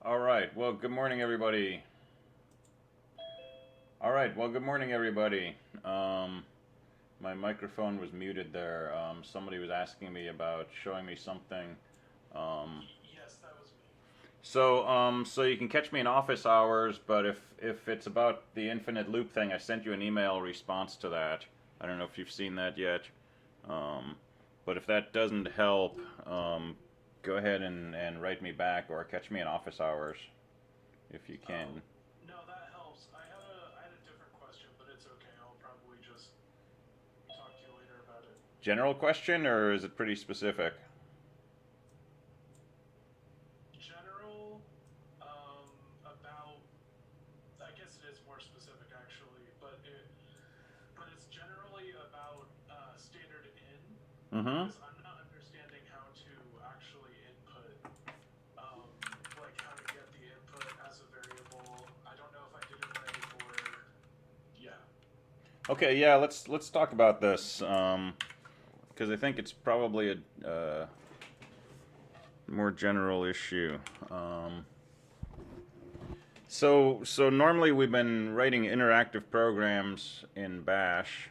All right. Well, good morning, everybody. All right. Well, good morning, everybody. My microphone was muted there. Somebody was asking me about showing me something. Yes, that was me. So you can catch me in office hours, but if it's about the infinite loop thing, I sent you an email response to that. I don't know if you've seen that yet. Um, but if that doesn't help, go ahead and write me back or catch me in office hours if you can. Oh, no, that helps. I had a different question, but it's okay. I'll probably just talk to you later about it. General question, or is it pretty specific? General, about I guess it is more specific actually, but it's generally about standard in Mm-hmm. because I'm not understanding how to actually input, um, like how to get the input as a variable. I don't know if I did it right or yeah. Okay, yeah, let's talk about this because I think it's probably a more general issue. Um, so normally we've been writing interactive programs in Bash,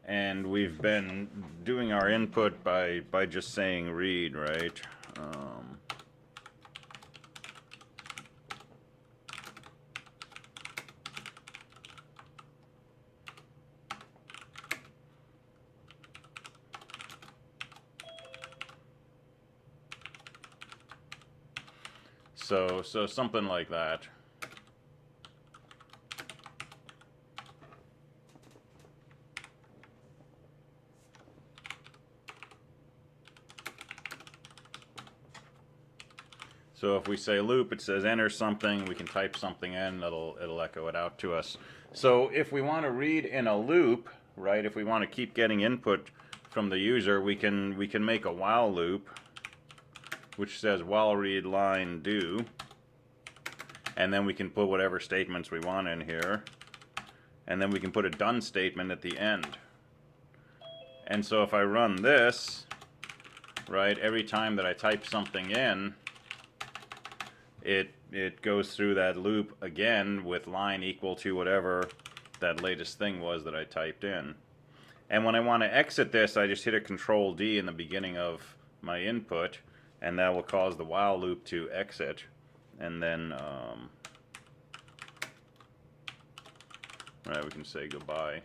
and we've been doing our input by just saying read, right? Um, so something like that. So if we say loop, it says enter something. We can type something in. It'll echo it out to us. So if we want to read in a loop, right? If we want to keep getting input from the user, we can make a while loop, which says while read line do, and then we can put whatever statements we want in here, and then we can put a done statement at the end. And so if I run this, right, every time that I type something in, it goes through that loop again with line equal to whatever that latest thing was that I typed in. And when I want to exit this, I just hit a Control D in the beginning of my input, and that will cause the while loop to exit. And then, right, we can say goodbye.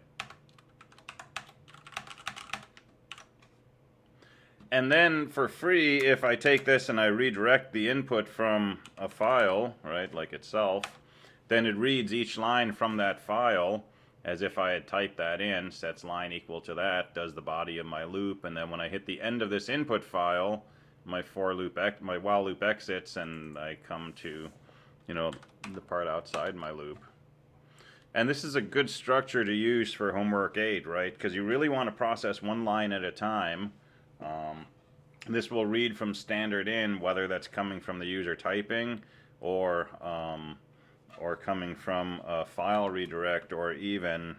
And then for free, if I take this and I redirect the input from a file, right, like itself, then it reads each line from that file as if I had typed that in, sets line equal to that, does the body of my loop, and then when I hit the end of this input file, my my while loop exits, and I come to, the part outside my loop. And this is a good structure to use for homework 8, right? Because you really want to process one line at a time. Um, this will read from standard in, whether that's coming from the user typing or coming from a file redirect, or even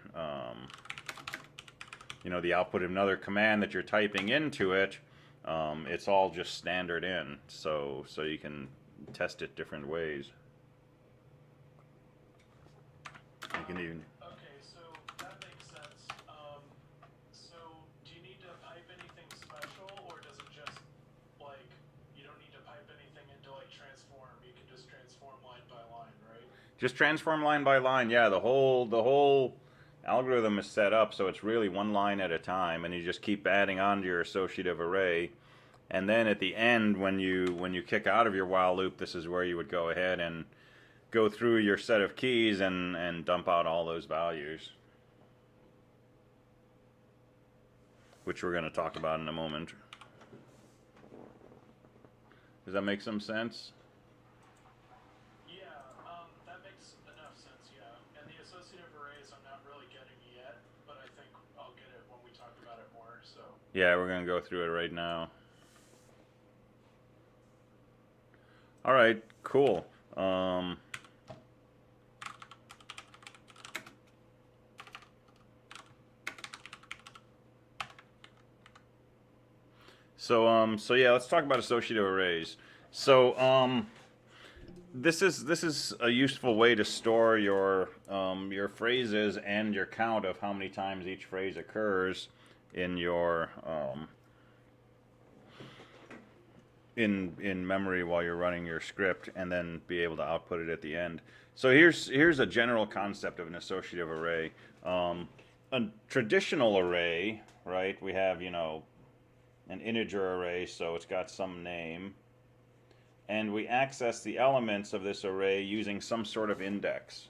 the output of another command that you're typing into it. It's all just standard in, so you can test it different ways. You can even Okay, so that makes sense. So do you need to pipe anything special, or does it just like you don't need to pipe anything into like transform? You can just transform line by line, right? just transform line by line. Yeah, the whole algorithm is set up so it's really one line at a time, and you just keep adding on to your associative array. And then at the end, when you kick out of your while loop, this is where you would go ahead and go through your set of keys and dump out all those values, which we're going to talk about in a moment. Does that make some sense? Yeah, that makes enough sense. Yeah, and the associative arrays I'm not really getting yet, but I think I'll get it when we talk about it more. So Yeah, we're going to go through it right now. All right, cool. So yeah, let's talk about associative arrays. So this is a useful way to store your phrases and your count of how many times each phrase occurs in your in memory while you're running your script, and then be able to output it at the end. So here's a general concept of an associative array. A traditional array, right? We have an integer array, so it's got some name. And we access the elements of this array using some sort of index.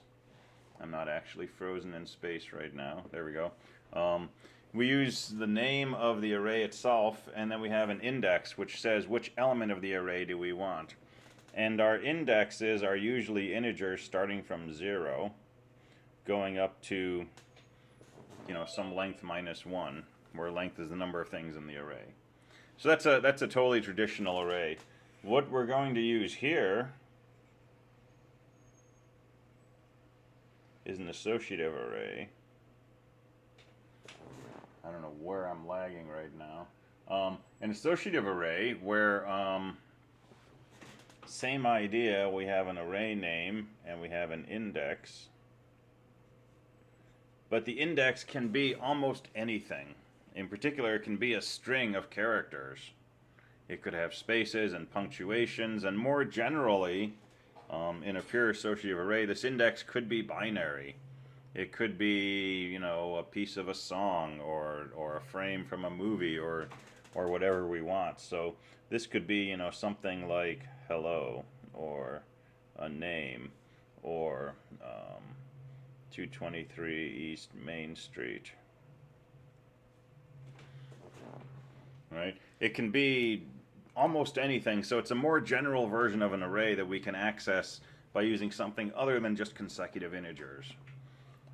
I'm not actually frozen in space right now. There we go. We use the name of the array itself, and then we have an index which says which element of the array do we want. And our indexes are usually integers starting from 0, going up to some length minus 1, where length is the number of things in the array. So that's a totally traditional array. What we're going to use here is an associative array. I don't know where I'm lagging right now. An associative array where, same idea, we have an array name and we have an index. But the index can be almost anything. In particular, it can be a string of characters. It could have spaces and punctuations, and more generally, in a pure associative array, this index could be binary. It could be, a piece of a song or a frame from a movie or whatever we want. So this could be, something like hello or a name or 223 East Main Street. Right? It can be almost anything, so it's a more general version of an array that we can access by using something other than just consecutive integers.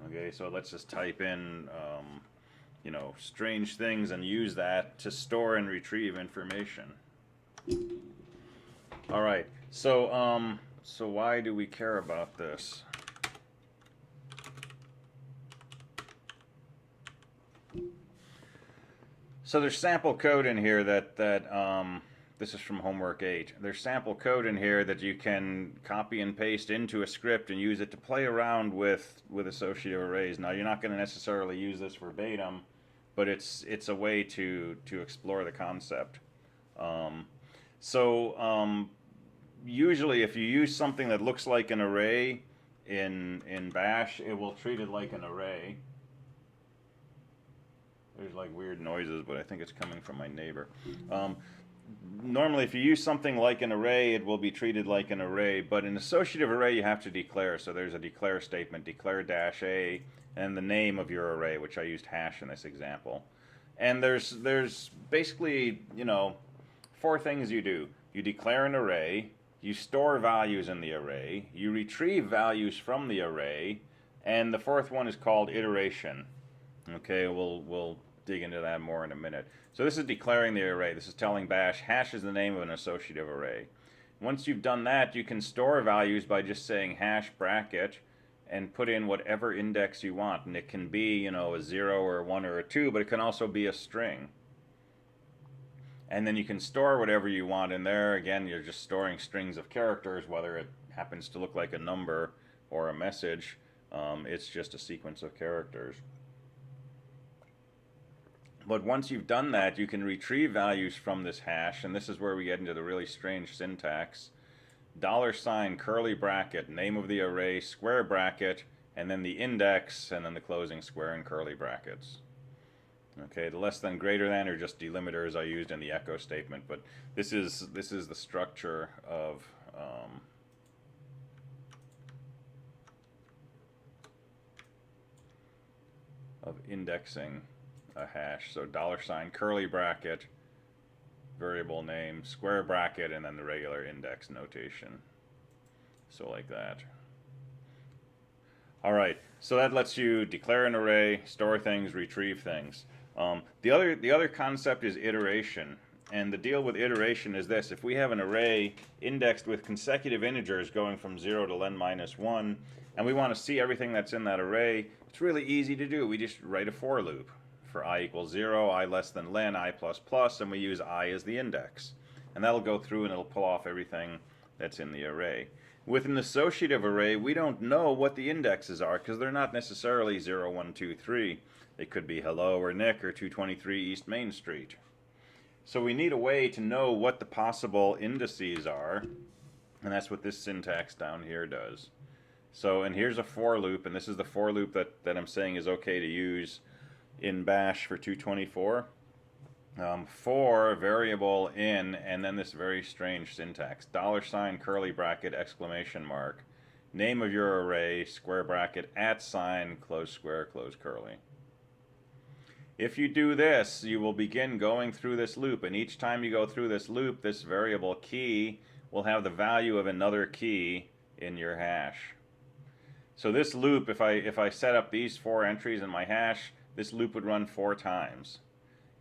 Okay, so let's just type in, strange things and use that to store and retrieve information. All right, so why do we care about this? So there's sample code in here that this is from homework 8. There's sample code in here that you can copy and paste into a script and use it to play around with associative arrays. Now, you're not going to necessarily use this verbatim, but it's a way to explore the concept. Usually, if you use something that looks like an array in Bash, it will treat it like an array. There's like weird noises, but I think it's coming from my neighbor. Normally, if you use something like an array, it will be treated like an array, but an associative array you have to declare. So there's a declare statement, declare -a, and the name of your array, which I used hash in this example. And there's basically, 4 things you do. You declare an array, you store values in the array, you retrieve values from the array, and the 4th one is called iteration. Okay, we'll dig into that more in a minute. So this is declaring the array. This is telling Bash hash is the name of an associative array. Once you've done that, you can store values by just saying hash bracket and put in whatever index you want. And it can be, a 0 or a 1 or a 2, but it can also be a string. And then you can store whatever you want in there. Again, you're just storing strings of characters, whether it happens to look like a number or a message. It's just a sequence of characters. But once you've done that, you can retrieve values from this hash, and this is where we get into the really strange syntax. $, curly bracket, name of the array, square bracket, and then the index, and then the closing square and curly brackets. Okay, the less than, greater than are just delimiters I used in the echo statement, but this is the structure of indexing a hash. So $, curly bracket, variable name, square bracket, and then the regular index notation. So like that. All right, so that lets you declare an array, store things, retrieve things. The other concept is iteration. And the deal with iteration is this: if we have an array indexed with consecutive integers going from 0 to len minus 1, and we want to see everything that's in that array, it's really easy to do. We just write a for loop. For I equals 0, I less than len, I plus plus, and we use I as the index. And that'll go through and it'll pull off everything that's in the array. With an associative array, we don't know what the indexes are because they're not necessarily 0, 1, 2, 3. They could be hello or Nick or 223 East Main Street. So we need a way to know what the possible indices are, and that's what this syntax down here does. So, and here's a for loop, and this is the for loop that I'm saying is okay to use in bash for 224. For variable in, and then this very strange syntax, $, curly bracket, exclamation mark, name of your array, square bracket, @ close square, close curly. If you do this, you will begin going through this loop, and each time you go through this loop, this variable key will have the value of another key in your hash. So this loop, if I set up these 4 entries in my hash, this loop would run 4 times.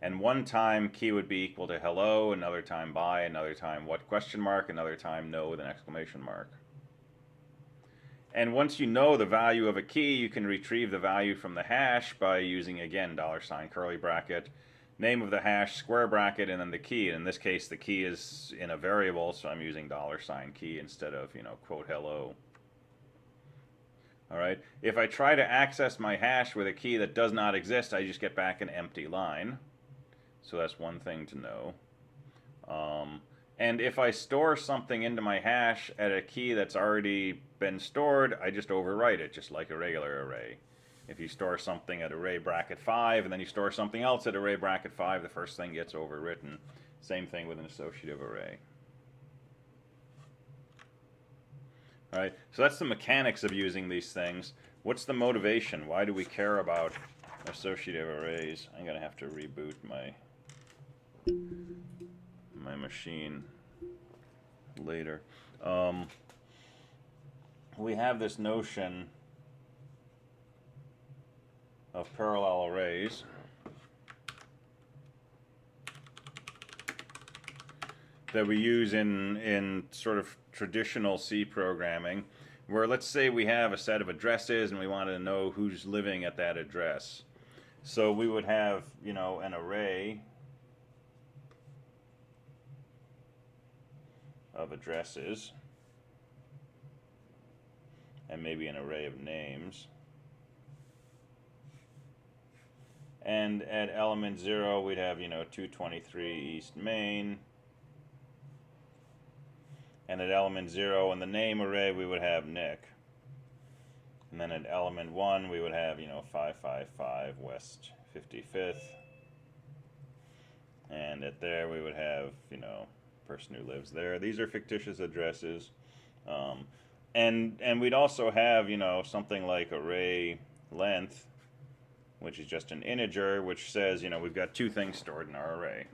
And one time key would be equal to hello, another time bye, another time what question mark, another time no with an exclamation mark. And once you know the value of a key, you can retrieve the value from the hash by using, again, $, curly bracket, name of the hash, square bracket, and then the key. And in this case, the key is in a variable, so I'm using $key instead of, quote hello. All right. If I try to access my hash with a key that does not exist, I just get back an empty line. So that's one thing to know. And if I store something into my hash at a key that's already been stored, I just overwrite it, just like a regular array. If you store something at array bracket 5 and then you store something else at array bracket 5, the first thing gets overwritten. Same thing with an associative array. All right, so that's the mechanics of using these things. What's the motivation? Why do we care about associative arrays? I'm going to have to reboot my machine later. We have this notion of parallel arrays. That we use in sort of traditional C programming, where let's say we have a set of addresses and we want to know who's living at that address. So we would have, an array of addresses and maybe an array of names. And at element 0, we'd have, 223 East Main. And at element 0 in the name array, we would have Nick. And then at element 1, we would have, 555 West 55th. And at there, we would have, person who lives there. These are fictitious addresses. And we'd also have, something like array length, which is just an integer, which says, we've got 2 things stored in our array.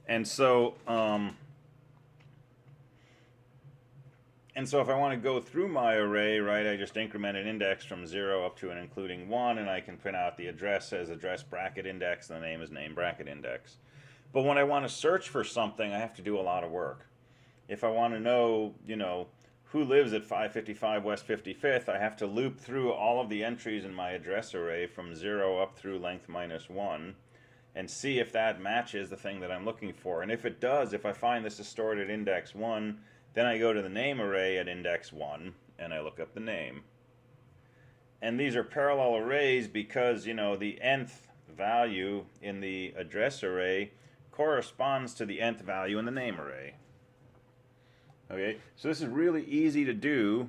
And so if I want to go through my array, right, I just increment an index from 0 up to and including 1, and I can print out the address as address bracket index, and the name is name bracket index. But when I want to search for something, I have to do a lot of work. If I want to know, who lives at 555 West 55th, I have to loop through all of the entries in my address array from 0 up through length -1. And see if that matches the thing that I'm looking for. And if it does, if I find this is stored at index 1, then I go to the name array at index 1, and I look up the name. And these are parallel arrays because, the nth value in the address array corresponds to the nth value in the name array. Okay, so this is really easy to do,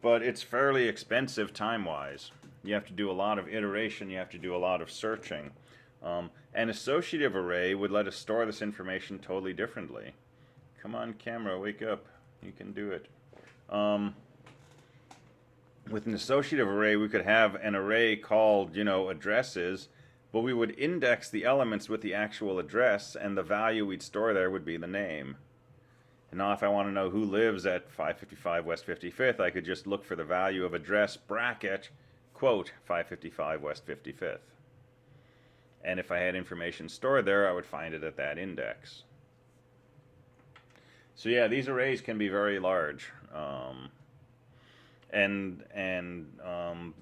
but it's fairly expensive time-wise. You have to do a lot of iteration, you have to do a lot of searching. An associative array would let us store this information totally differently. Come on, camera, wake up. You can do it. With an associative array, we could have an array called, addresses, but we would index the elements with the actual address, and the value we'd store there would be the name. And now if I want to know who lives at 555 West 55th, I could just look for the value of address bracket, quote, 555 West 55th. And if I had information stored there, I would find it at that index. So yeah, these arrays can be very large. And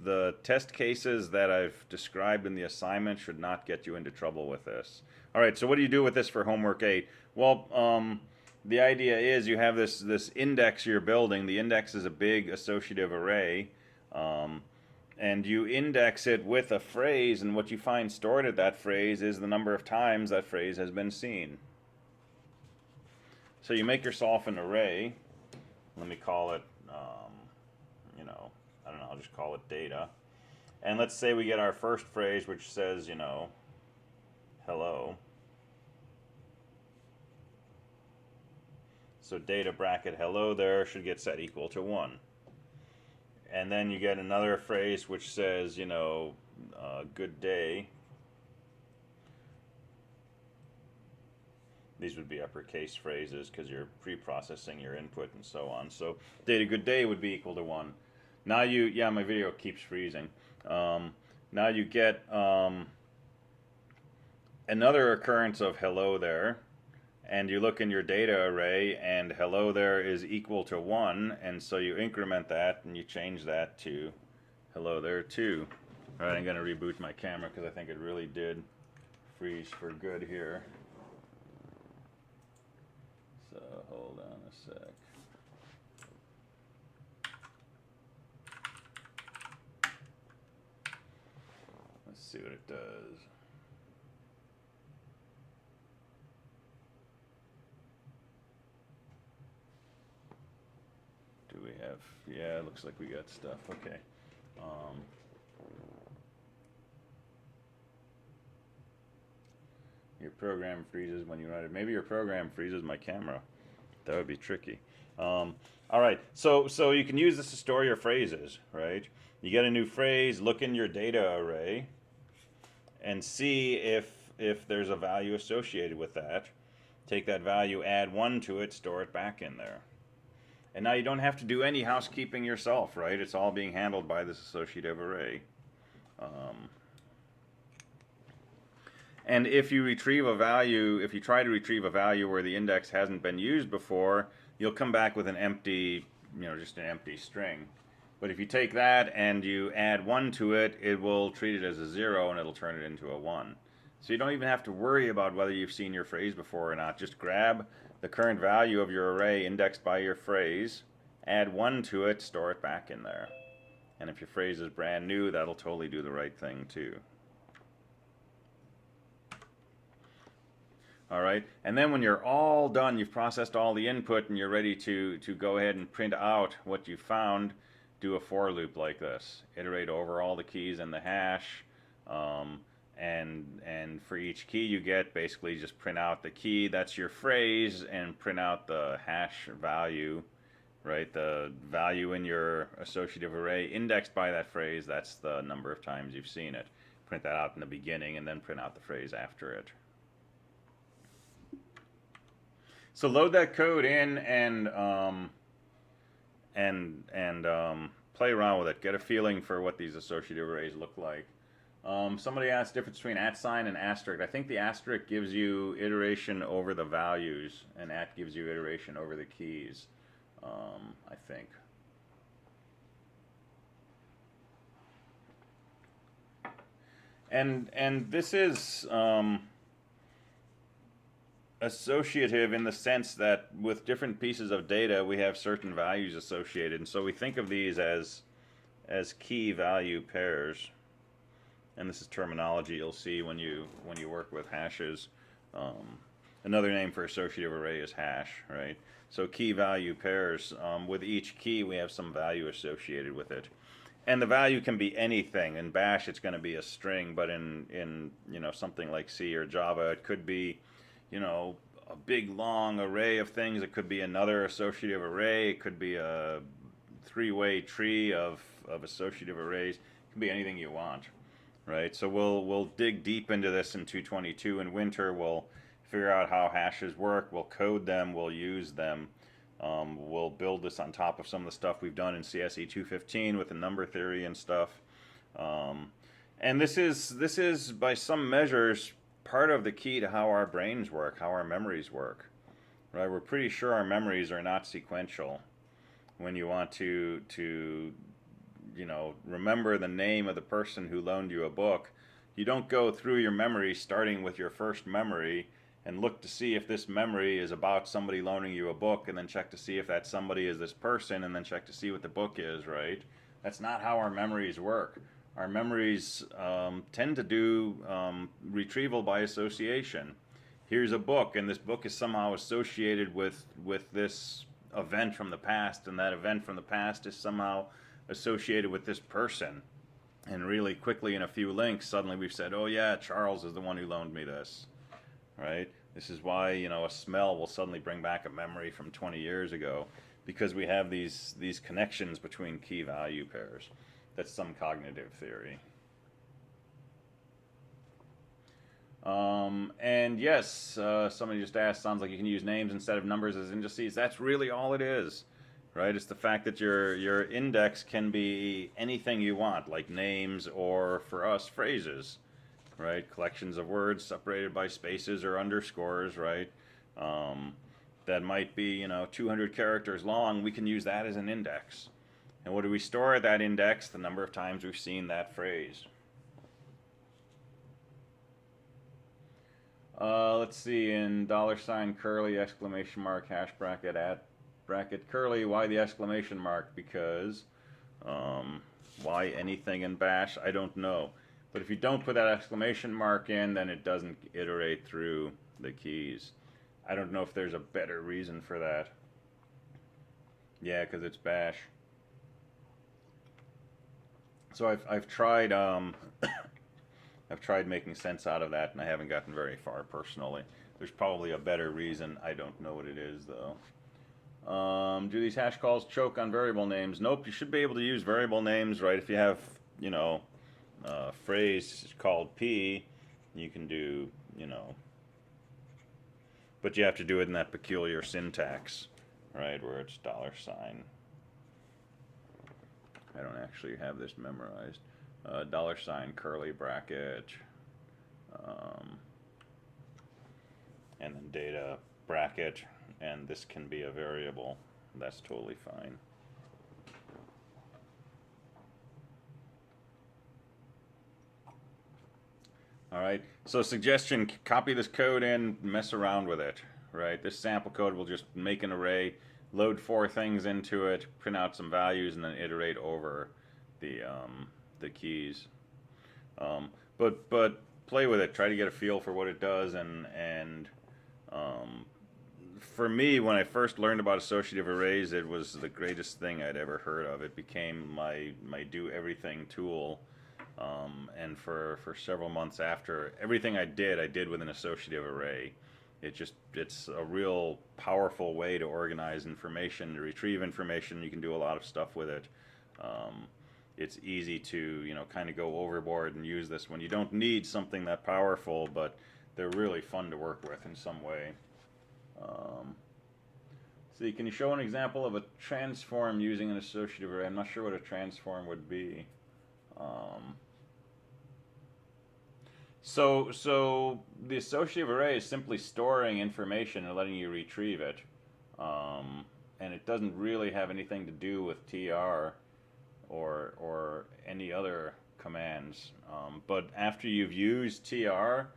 the test cases that I've described in the assignment should not get you into trouble with this. All right, so what do you do with this for homework 8? Well, the idea is you have this index you're building. The index is a big associative array, and you index it with a phrase, and what you find stored at that phrase is the number of times that phrase has been seen. So you make yourself an array. Let me call it, I don't know, I'll just call it data. And let's say we get our first phrase, which says, hello. So data bracket hello there should get set equal to 1. And then you get another phrase which says, good day. These would be uppercase phrases because you're pre-processing your input and so on. So data good day would be equal to 1. Now my video keeps freezing. Now you get another occurrence of hello there. And you look in your data array, and hello there is equal to 1, and so you increment that, and you change that to hello there too. All right, I'm going to reboot my camera because I think it really did freeze for good here. So hold on a sec. Let's see what it does. Do we have, yeah, it looks like we got stuff. Okay. Your program freezes when you write it. Maybe your program freezes my camera. That would be tricky. All right, so you can use this to store your phrases, right? You get a new phrase, look in your data array, and see if there's a value associated with that. Take that value, add 1 to it, store it back in there. And now you don't have to do any housekeeping yourself, right? It's all being handled by this associative array. And if you retrieve a value, if you try to retrieve a value where the index hasn't been used before, you'll come back with an empty, just an empty string. But if you take that and you add 1 to it, it will treat it as a 0 and it'll turn it into a 1. So you don't even have to worry about whether you've seen your phrase before or not. Just grab the current value of your array indexed by your phrase, add 1 to it, store it back in there. And if your phrase is brand new, that'll totally do the right thing too. All right, and then when you're all done, you've processed all the input and you're ready to go ahead and print out what you found, do a for loop like this. Iterate over all the keys in the hash, and for each key you get, basically just print out the key, that's your phrase, and print out the hash value, right? The value in your associative array indexed by that phrase, that's the number of times you've seen it. Print that out in the beginning and then print out the phrase after it. So load that code in and play around with it. Get a feeling for what these associative arrays look like. Somebody asked the difference between @ and asterisk. I think the asterisk gives you iteration over the values, and @ gives you iteration over the keys, I think. And this is associative in the sense that with different pieces of data we have certain values associated, and so we think of these as key value pairs. And this is terminology you'll see when you work with hashes. Another name for associative array is hash, right? So key value pairs, with each key we have some value associated with it. And the value can be anything. In Bash it's going to be a string, but in something like C or Java it could be a big long array of things. It could be another associative array. It could be a 3-way tree of associative arrays. It can be anything you want, right? So we'll dig deep into this in 222 in winter. We'll figure out how hashes work. We'll code them. We'll use them. We'll build this on top of some of the stuff we've done in CSE215 with the number theory and stuff. And this is by some measures part of the key to how our brains work, how our memories work, right? We're pretty sure our memories are not sequential. when you want to remember the name of the person who loaned you a book, you don't go through your memory starting with your first memory and look to see if this memory is about somebody loaning you a book, and then check to see if that somebody is this person, and then check to see what the book is, right? That's not how our memories work. Our memories tend to do retrieval by association. Here's a book, and this book is somehow associated with this event from the past, and that event from the past is somehow associated with this person. And really quickly, in a few links, suddenly we've said, oh yeah, Charles is the one who loaned me this, right? This is why, a smell will suddenly bring back a memory from 20 years ago, because we have these connections between key value pairs. That's some cognitive theory. And yes, somebody just asked, sounds like you can use names instead of numbers as indices. That's really all it is, right? It's the fact that your index can be anything you want, like names, or for us, phrases, right? Collections of words separated by spaces or underscores, right? That might be, 200 characters long. We can use that as an index. And what do we store at that index? The number of times we've seen that phrase. Let's see, in $ curly, exclamation mark, hash bracket, at bracket, curly, why the exclamation mark? Because, why anything in bash? I don't know. But if you don't put that exclamation mark in, then it doesn't iterate through the keys. I don't know if there's a better reason for that. Yeah, because it's bash. So I've tried I've tried making sense out of that, and I haven't gotten very far personally. There's probably a better reason. I don't know what it is though. Do these hash calls choke on variable names? Nope. You should be able to use variable names, right? If you have a phrase called P, you can do but you have to do it in that peculiar syntax, right, where it's $. I don't actually have this memorized. $, curly bracket, and then data bracket, and this can be a variable. That's totally fine. All right, so suggestion, copy this code in, mess around with it, right? This sample code will just make an array, load 4 things into it, print out some values, and then iterate over the keys. But play with it, try to get a feel for what it does, and for me, when I first learned about associative arrays, it was the greatest thing I'd ever heard of. It became my do everything tool. And for several months after, everything I did with an associative array. It's a real powerful way to organize information, to retrieve information. You can do a lot of stuff with it. It's easy to, kind of go overboard and use this when you don't need something that powerful, but they're really fun to work with in some way. See, can you show an example of a transform using an associative array? I'm not sure what a transform would be. So the associative array is simply storing information and letting you retrieve it, and it doesn't really have anything to do with tr or any other commands. But after you've used tr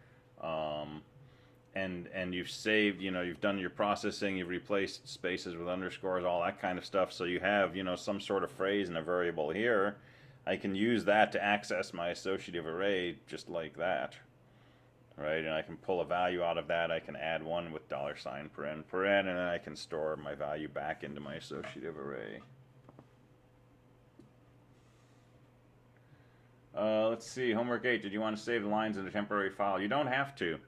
and you've saved, you've done your processing, you've replaced spaces with underscores, all that kind of stuff, so you have some sort of phrase in a variable here. I can use that to access my associative array just like that, right? And I can pull a value out of that. I can add one with $paren, and then I can store my value back into my associative array. Let's see, homework 8, did you want to save the lines in a temporary file? You don't have to,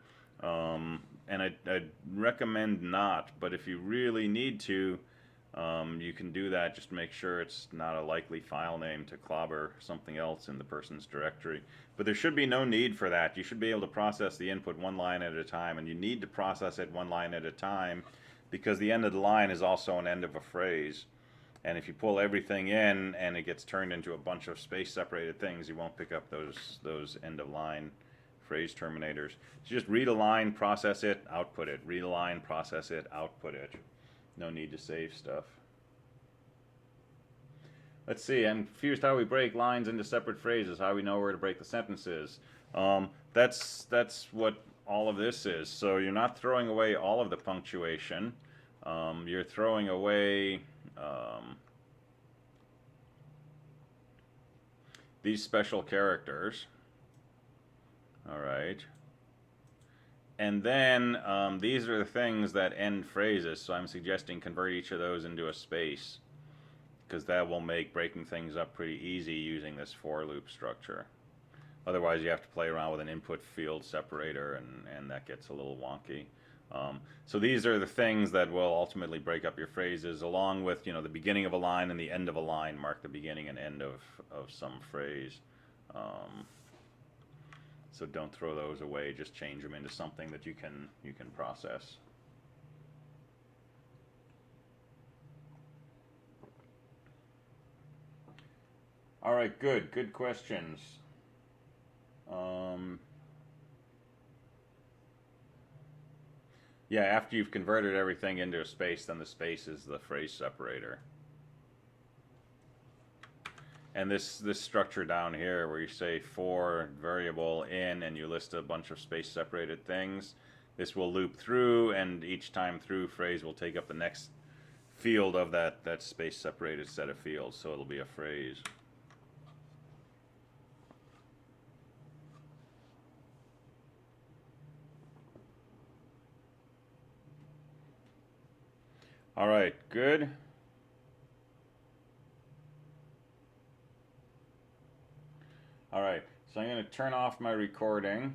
and I'd recommend not, but if you really need to, you can do that. Just make sure it's not a likely file name to clobber something else in the person's directory. But there should be no need for that. You should be able to process the input one line at a time, and you need to process it one line at a time because the end of the line is also an end of a phrase. And if you pull everything in and it gets turned into a bunch of space-separated things, you won't pick up those end-of-line phrase terminators. So just read a line, process it, output it. Read a line, process it, output it. No need to save stuff. Let's see. I'm confused how we break lines into separate phrases. How we know where to break the sentences. That's what all of this is. So you're not throwing away all of the punctuation. You're throwing away these special characters. All right. And then these are the things that end phrases. So I'm suggesting convert each of those into a space, because that will make breaking things up pretty easy using this for loop structure. Otherwise, you have to play around with an input field separator, and that gets a little wonky. So these are the things that will ultimately break up your phrases, along with, you know, the beginning of a line and the end of a line mark the beginning and end of some phrase. So don't throw those away. Just change them into something that you can process. All right, good questions. Yeah, after you've converted everything into a space, then the space is the phrase separator. And this structure down here where you say for variable in and you list a bunch of space separated things, this will loop through, and each time through phrase will take up the next field of that space separated set of fields, so it'll be a phrase. All right, good. All right, so I'm going to turn off my recording.